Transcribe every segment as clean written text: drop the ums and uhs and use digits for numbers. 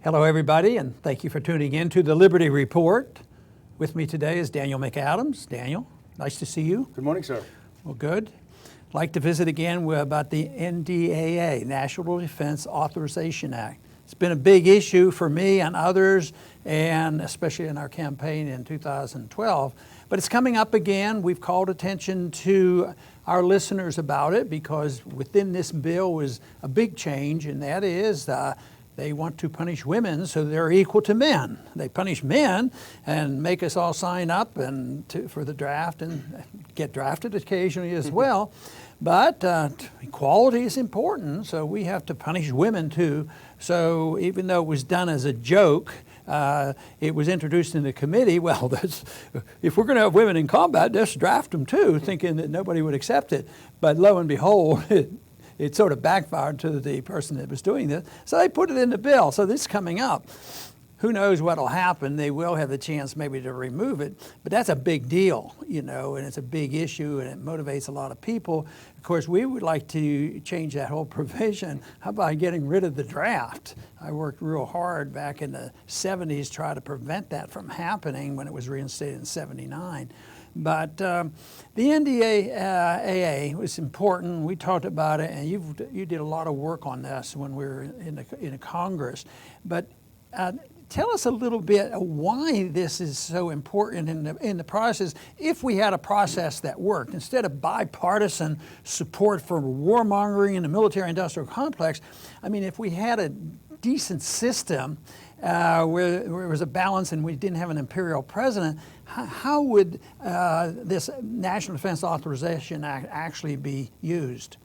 Hello, everybody, and thank you for tuning in to the Liberty Report. With me today is Daniel McAdams. Daniel, nice to see you. Good morning, sir. Well, good. I'd like to visit again about the NDAA, National Defense Authorization Act. It's been a big issue for me and others, and especially in our campaign in 2012. But it's coming up again. We've called attention to our listeners about it because within this bill was a big change, and that is they want to punish women so they're equal to men. They punish men and make us all sign up for the draft and get drafted occasionally as well. But equality is important, so we have to punish women too. So even though it was done as a joke, it was introduced in the committee. Well, if we're going to have women in combat, let's draft them too, thinking that nobody would accept it. But lo and behold, it sort of backfired to the person that was doing this. So they put it in the bill. So this is coming up. Who knows what will happen? They will have the chance maybe to remove it. But that's a big deal, and it's a big issue, and it motivates a lot of people. Of course, we would like to change that whole provision. How about getting rid of the draft? I worked real hard back in the 70s to try to prevent that from happening when it was reinstated in 79. But the NDAA was important. We talked about it, and you did a lot of work on this when we were in the Congress. But tell us a little bit why this is so important in the process. If we had a process that worked, instead of bipartisan support for warmongering in the military-industrial complex, I mean, if we had a decent system where there was a balance and we didn't have an imperial president, how would this National Defense Authorization Act actually be used?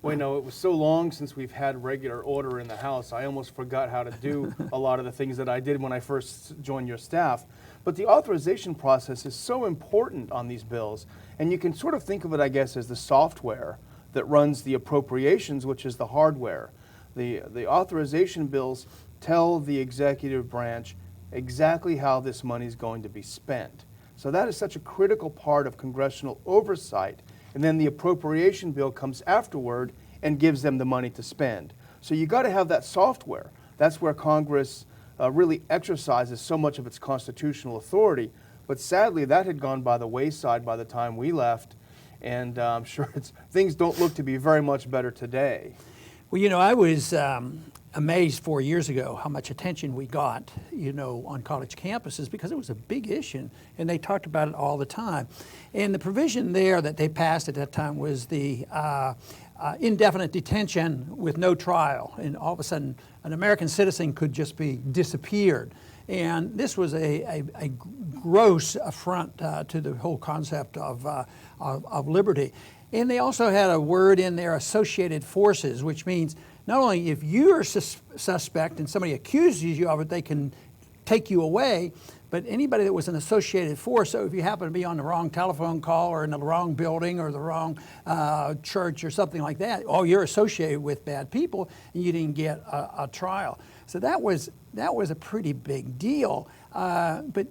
Well, it was so long since we've had regular order in the House, I almost forgot how to do a lot of the things that I did when I first joined your staff. But the authorization process is so important on these bills, and you can sort of think of it, I guess, as the software that runs the appropriations, which is the hardware. The authorization bills tell the executive branch exactly how this money is going to be spent. So that is such a critical part of congressional oversight. And then the appropriation bill comes afterward and gives them the money to spend. So you got to have that software. That's where Congress really exercises so much of its constitutional authority. But sadly, that had gone by the wayside by the time we left. And I'm sure things don't look to be very much better today. Well, I was amazed 4 years ago how much attention we got, on college campuses because it was a big issue, and they talked about it all the time. And the provision there that they passed at that time was the indefinite detention with no trial, and all of a sudden an American citizen could just be disappeared. And this was a gross affront to the whole concept of liberty. And they also had a word in there, associated forces, which means not only if you're suspect and somebody accuses you of it, they can take you away, but anybody that was an associated force, so if you happen to be on the wrong telephone call or in the wrong building or the wrong church or something like that, you're associated with bad people and you didn't get a trial. So that was a pretty big deal. But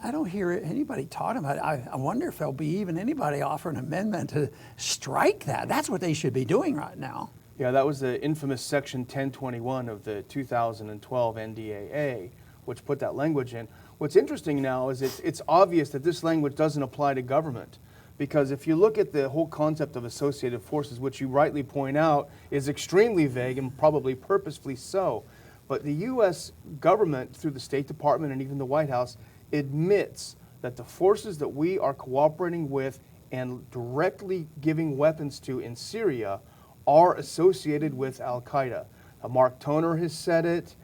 I don't hear anybody talking about it. I wonder if there'll be even anybody offer an amendment to strike that. That's what they should be doing right now. Yeah, that was the infamous Section 1021 of the 2012 NDAA, which put that language in. What's interesting now is it's obvious that this language doesn't apply to government, because if you look at the whole concept of associated forces, which you rightly point out is extremely vague and probably purposefully so, but the U.S. government, through the State Department and even the White House, admits that the forces that we are cooperating with and directly giving weapons to in Syria are associated with Al-Qaeda. Mark Toner has said it.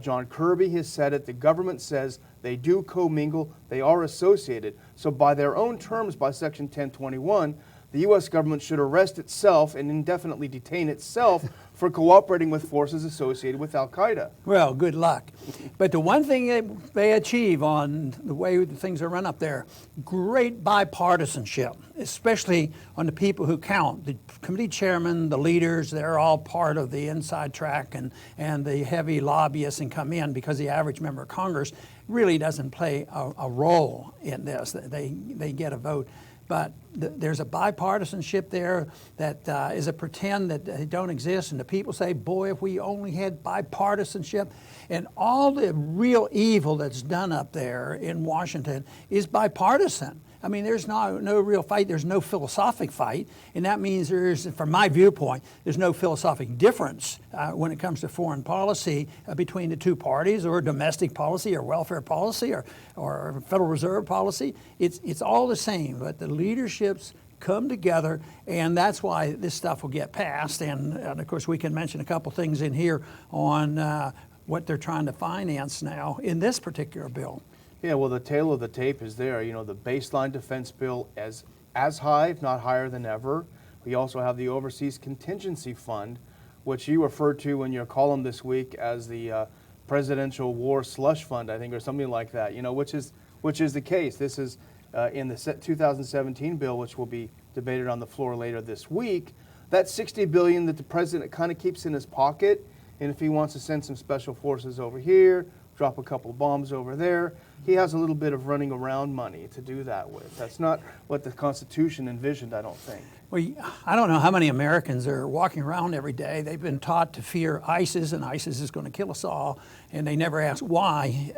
John Kirby has said it. The government says they do commingle. They are associated. So by their own terms, by Section 1021, the U.S. government should arrest itself and indefinitely detain itself for cooperating with forces associated with Al-Qaeda. Well, good luck. But the one thing they achieve on the way things are run up there, great bipartisanship, especially on the people who count. The committee chairman, the leaders, they're all part of the inside track, and the heavy lobbyists and come in because the average member of Congress really doesn't play a role in this. They get a vote. but there's a bipartisanship there that is a pretend that they don't exist, and the people say, boy, if we only had bipartisanship. And all the real evil that's done up there in Washington is bipartisan. I mean, there's no real fight. There's no philosophic fight. And that means from my viewpoint, there's no philosophic difference when it comes to foreign policy between the two parties, or domestic policy, or welfare policy, or Federal Reserve policy. It's all the same, but the leaderships come together, and that's why this stuff will get passed. And of course, we can mention a couple things in here on what they're trying to finance now in this particular bill. Yeah, well, the tail of the tape is there. You know, the baseline defense bill as high, if not higher than ever. We also have the Overseas Contingency Fund, which you referred to in your column this week as the Presidential War Slush Fund, I think, or something like that. You know, which is the case. This is in the 2017 bill, which will be debated on the floor later this week. That $60 billion that the president kind of keeps in his pocket, and if he wants to send some special forces over here, drop a couple bombs over there, he has a little bit of running around money to do that with. That's not what the Constitution envisioned, I don't think. Well, I don't know how many Americans are walking around every day. They've been taught to fear ISIS, and ISIS is going to kill us all, and they never ask why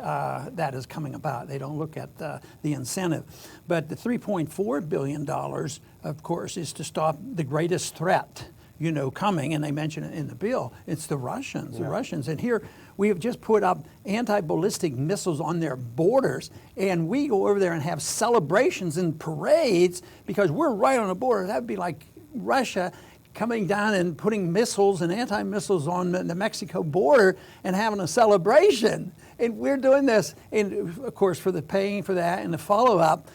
that is coming about. They don't look at the incentive. But the $3.4 billion, of course, is to stop the greatest threat, you know, coming, and they mention it in the bill. It's the Russians, the Russians. And here we have just put up anti-ballistic missiles on their borders, and we go over there and have celebrations and parades because we're right on the border. That would be like Russia coming down and putting missiles and anti-missiles on the Mexico border and having a celebration. And we're doing this. And of course, for the paying for that and the follow-up,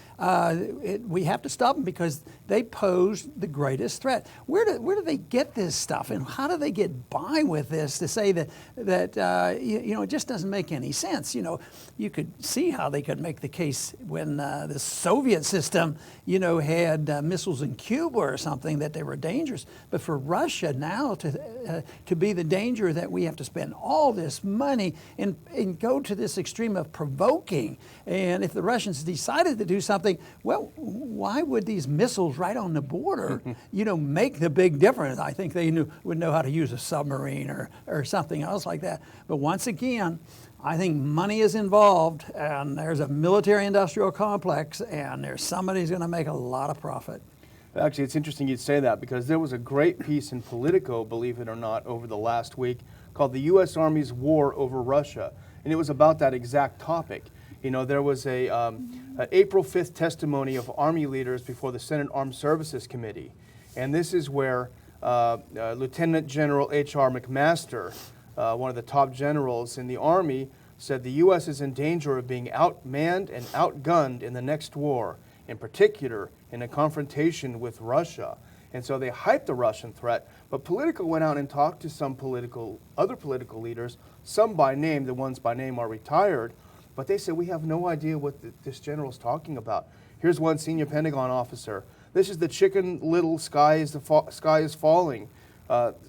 we have to stop them because they pose the greatest threat. Where do they get this stuff, and how do they get by with this to say that you know, it just doesn't make any sense? You know, you could see how they could make the case when the Soviet system, you know, had missiles in Cuba or something, that they were dangerous. But for Russia now to be the danger that we have to spend all this money and go to this extreme of provoking, and if the Russians decided to do something, well, why would these missiles right on the border, you know, make the big difference? I think they would know how to use a submarine or something else like that. But once again, I think money is involved, and there's a military-industrial complex, and there's somebody who's going to make a lot of profit. Actually, it's interesting you'd say that, because there was a great piece in Politico, believe it or not, over the last week called "The U.S. Army's War Over Russia," and it was about that exact topic. You know, there was an April 5th testimony of Army leaders before the Senate Armed Services Committee. And this is where Lieutenant General H.R. McMaster, one of the top generals in the Army, said the U.S. is in danger of being outmanned and outgunned in the next war, in particular in a confrontation with Russia. And so they hyped the Russian threat, but Politico went out and talked to some other political leaders, some by name. The ones by name are retired. But they said, we have no idea what this general's talking about. Here's one senior Pentagon officer. This is the Chicken Little sky is falling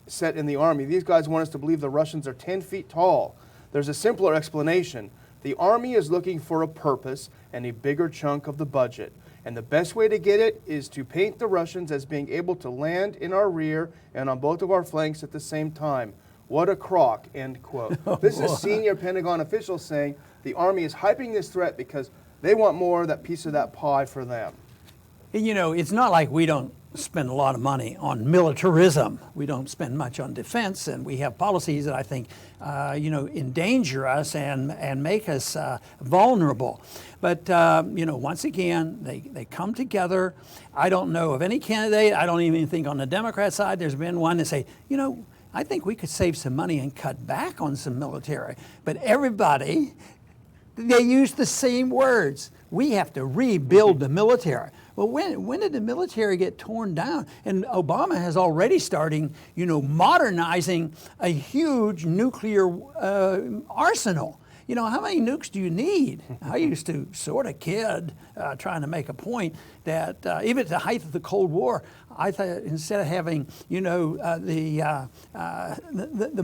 set in the Army. These guys want us to believe the Russians are 10 feet tall. There's a simpler explanation. The Army is looking for a purpose and a bigger chunk of the budget. And the best way to get it is to paint the Russians as being able to land in our rear and on both of our flanks at the same time. What a crock, end quote. This is a senior Pentagon official saying the Army is hyping this threat because they want more of that piece of that pie for them. You know, it's not like we don't spend a lot of money on militarism. We don't spend much on defense, and we have policies that I think, you know, endanger us and make us vulnerable. But, you know, once again, they come together. I don't know of any candidate. I don't even think on the Democrat side there's been one to say, you know, I think we could save some money and cut back on some military. But everybody, they use the same words. We have to rebuild the military. Well, when did the military get torn down? And Obama has already starting, you know, modernizing a huge nuclear arsenal. you know, how many nukes do you need? I used to sort of kid trying to make a point that even at the height of the Cold War, I thought instead of having, you know, the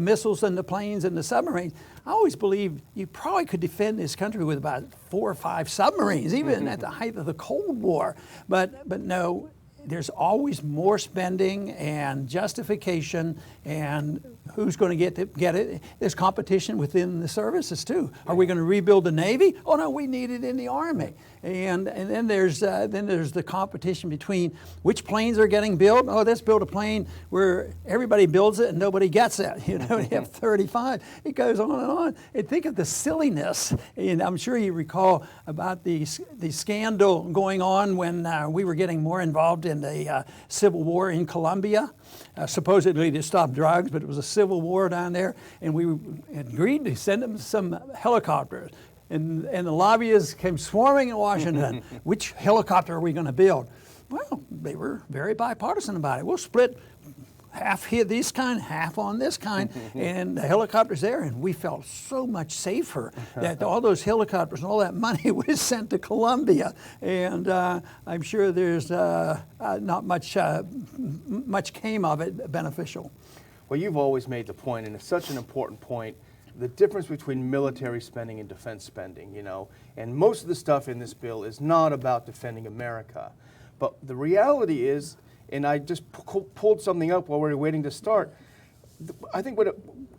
missiles and the planes and the submarines, I always believed you probably could defend this country with about 4 or 5 submarines, even at the height of the Cold War. But no, there's always more spending and justification, and who's going to get it? There's competition within the services too. Are we going to rebuild the Navy? Oh no, we need it in the Army. And then there's the competition between which planes are getting built. Oh, let's build a plane where everybody builds it and nobody gets it. You know, you have 35. It goes on and on. And think of the silliness. And I'm sure you recall about the scandal going on when we were getting more involved in the Civil War in Colombia, supposedly to stop drugs, but it was a civil war down there, and we agreed to send them some helicopters. And the lobbyists came swarming in Washington. Which helicopter are we going to build? Well, they were very bipartisan about it. We'll split half here this kind, half on this kind, and the helicopter's there. And we felt so much safer that all those helicopters and all that money was sent to Colombia. And I'm sure there's not much came of it beneficial. Well, you've always made the point, and it's such an important point, the difference between military spending and defense spending, you know. And most of the stuff in this bill is not about defending America. But the reality is, and I just pulled something up while we were waiting to start, I think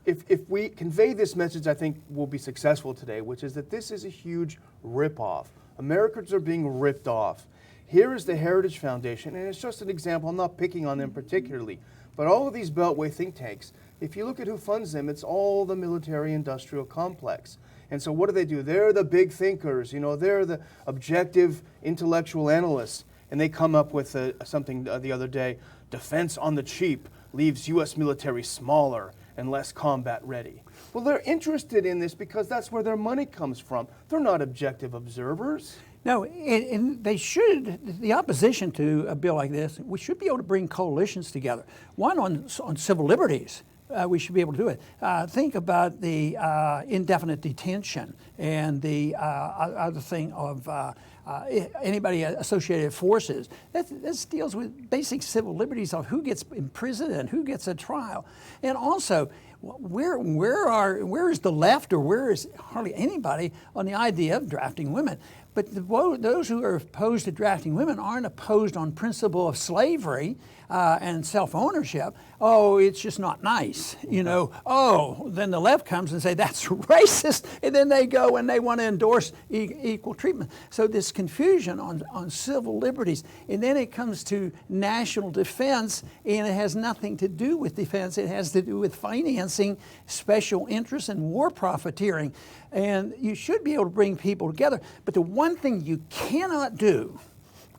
if we convey this message, I think we'll be successful today, which is that this is a huge ripoff. Americans are being ripped off. Here is the Heritage Foundation, and it's just an example. I'm not picking on them particularly, but all of these Beltway think tanks, if you look at who funds them, it's all the military-industrial complex. And so what do? They're the big thinkers, you know, they're the objective intellectual analysts, and they come up with something the other day, defense on the cheap leaves U.S. military smaller and less combat ready. Well, they're interested in this because that's where their money comes from. They're not objective observers. No, and they should, the opposition to a bill like this, we should be able to bring coalitions together. One on civil liberties. We should be able to do it. Think about the indefinite detention and the other thing of anybody associated forces. This deals with basic civil liberties of who gets imprisoned and who gets a trial. And also, where is the left, or where is hardly anybody on the idea of drafting women? But those who are opposed to drafting women aren't opposed on principle of slavery and self-ownership. Oh, it's just not nice, you know. Oh, then the left comes and say that's racist, and then they go and they want to endorse equal treatment. So this confusion on civil liberties, and then it comes to national defense, and it has nothing to do with defense. It has to do with financing special interests and war profiteering. And you should be able to bring people together. But the one thing you cannot do,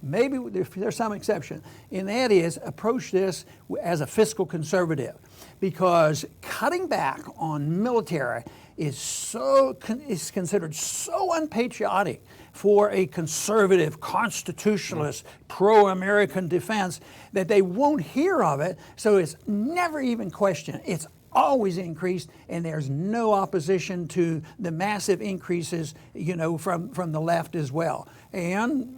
maybe there's some exception, and that is approach this as a fiscal conservative, because cutting back on military is considered so unpatriotic for a conservative, constitutionalist, pro-American defense that they won't hear of it, so it's never even questioned. It's always increased, and there's no opposition to the massive increases, you know, from the left as well. And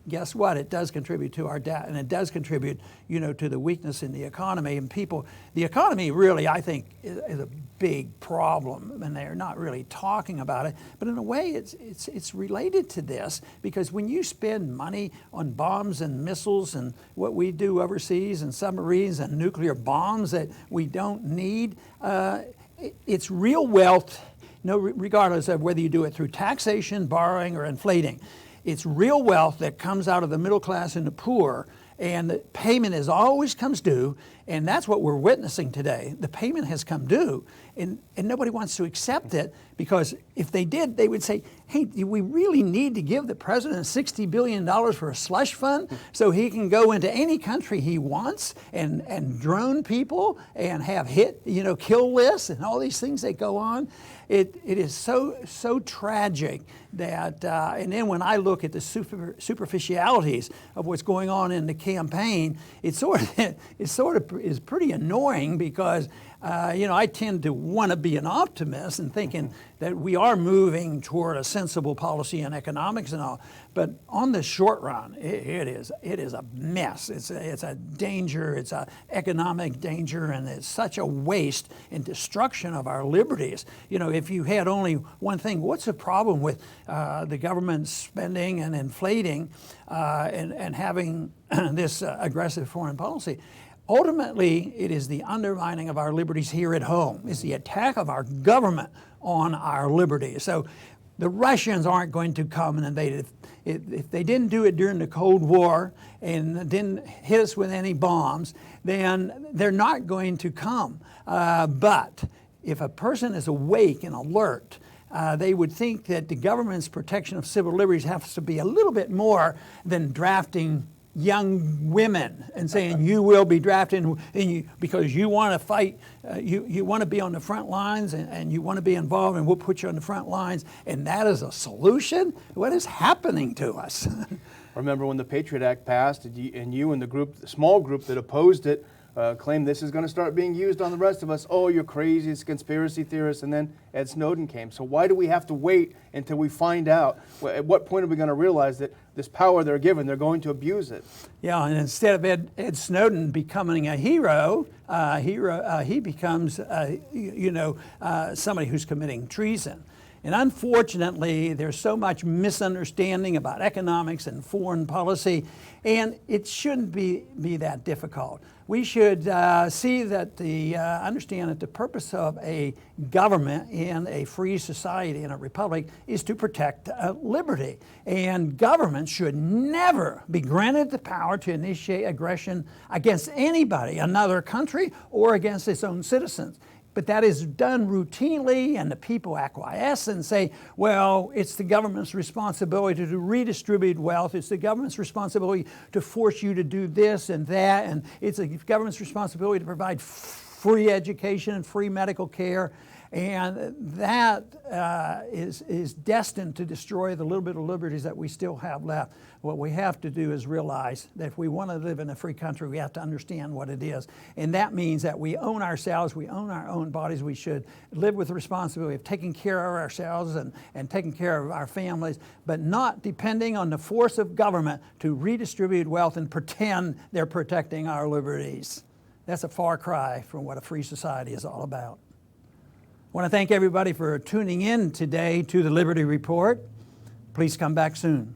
guess what? It does contribute to our debt, and it does contribute, you know, to the weakness in the economy. And the economy really, I think, is a big problem, and they're not really talking about it. But in a way, it's related to this, because when you spend money on bombs and missiles and what we do overseas and submarines and nuclear bombs that we don't need, it's real wealth, regardless of whether you do it through taxation, borrowing, or inflating. It's real wealth that comes out of the middle class and the poor, and the payment always comes due, and that's what we're witnessing today. The payment has come due, and nobody wants to accept it, because if they did, they would say, hey, do we really need to give the president $60 billion for a slush fund so he can go into any country he wants and drone people and have kill lists and all these things that go on? It is so tragic that, and then when I look at the superficialities of what's going on in the campaign, it sort of is pretty annoying, because I tend to want to be an optimist and thinking that we are moving toward a sensible policy in economics and all. But on the short run, it is a mess. It's a danger. It's an economic danger, and it's such a waste and destruction of our liberties. If you had only one thing, what's the problem with the government spending and inflating and having this aggressive foreign policy? Ultimately, it is the undermining of our liberties here at home. It's the attack of our government on our liberties. So the Russians aren't going to come and invade. If they didn't do it during the Cold War and didn't hit us with any bombs, then they're not going to come. But if a person is awake and alert, they would think that the government's protection of civil liberties has to be a little bit more than drafting young women and saying you will be drafted because you want to fight, you want to be on the front lines and you want to be involved, and we'll put you on the front lines, and that is a solution? What is happening to us? Remember when the Patriot Act passed, and you and the small group that opposed it claimed this is going to start being used on the rest of us. Oh, you're crazy, it's conspiracy theorists, and then Ed Snowden came. So why do we have to wait until we find out? At what point are we going to realize that this power they're given, they're going to abuse it? Yeah, and instead of Ed Snowden becoming a hero, he becomes, somebody who's committing treason. And unfortunately, there's so much misunderstanding about economics and foreign policy, and it shouldn't be that difficult. We should see that understand that the purpose of a government in a free society, in a republic, is to protect liberty. And government should never be granted the power to initiate aggression against anybody, another country, or against its own citizens. But that is done routinely, and the people acquiesce and say, well, it's the government's responsibility to redistribute wealth. It's the government's responsibility to force you to do this and that. And it's the government's responsibility to provide free education and free medical care. And that is destined to destroy the little bit of liberties that we still have left. What we have to do is realize that if we want to live in a free country, we have to understand what it is. And that means that we own ourselves, we own our own bodies. We should live with the responsibility of taking care of ourselves and taking care of our families, but not depending on the force of government to redistribute wealth and pretend they're protecting our liberties. That's a far cry from what a free society is all about. I want to thank everybody for tuning in today to the Liberty Report. Please come back soon.